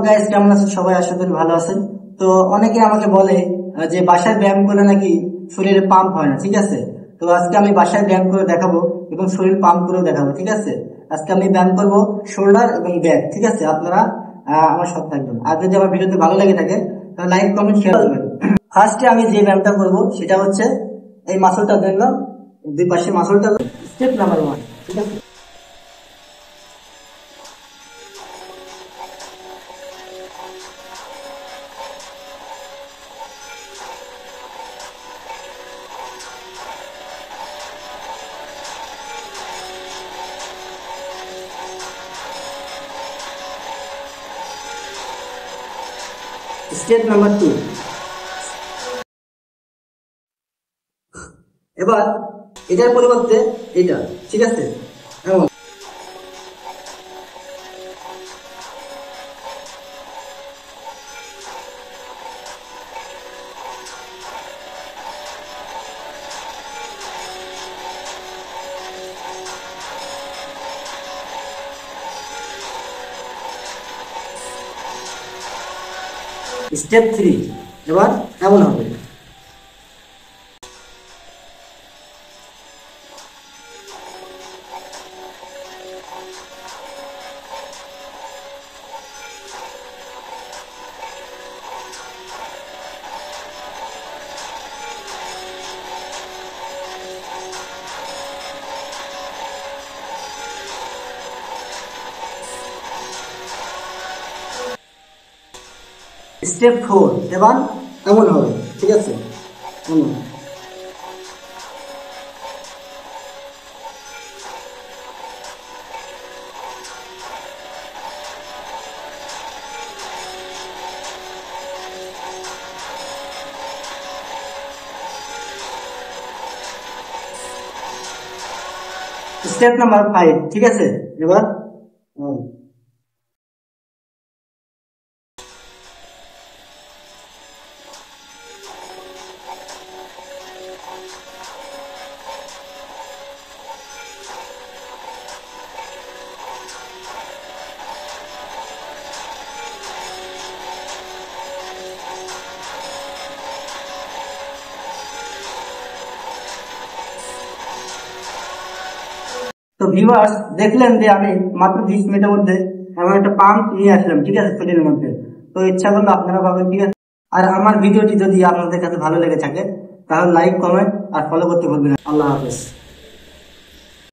Guys, কেমন আছেন সবাই? আশা করি ভালো আছেন। তো অনেকে আমাকে বলে যে বাসায় ব্যায়াম করলে নাকি শরীরে পাম্প হয় না, ঠিক আছে? তো আজকে আমি বাসায় ব্যায়াম করে দেখাবো এবং শরীর পাম্প করে দেখাবো, ঠিক আছে? আজকে আমি ব্যায়াম করবো শোল্ডার এবং ব্যাক, ঠিক আছে? আপনারা আমার সাথে থাকবেন। আর যদি আমার ভিডিওতে ভালো লেগে থাকে তাহলে লাইক কমেন্ট শেয়ার করবেন। ফার্স্টে আমি যে ব্যায়ামটা করবো সেটা হচ্ছে এই মাসলটার জন্য দুই পাশে মাসলটা। স্টেপ নাম্বার 1, ঠিক আছে? স্টেপ নাম্বার 2, এবার এটার পরিবর্তে এটা, ঠিক আছে? এমন স্টেপ 3, এবার এমন হবে। স্টেপ 4, এবার এমন হবে, ঠিক আছে? এমন স্টেপ নাম্বার 5, ঠিক আছে? এবার তো ভিউয়ার্স, দেখলেন যে আমি মাত্র 20 মিনিটের মধ্যে এমন একটা পাম্প নিয়ে আসলাম, ঠিক আছে, শরীরের মধ্যে। তো ইচ্ছা করলে আপনারা পাবেন, ঠিক আছে? আর আমার ভিডিওটি যদি আপনাদের কাছে ভালো লেগে থাকে তাহলে লাইক, কমেন্ট আর ফলো করতে ভুলবেন না। আল্লাহ হাফেজ।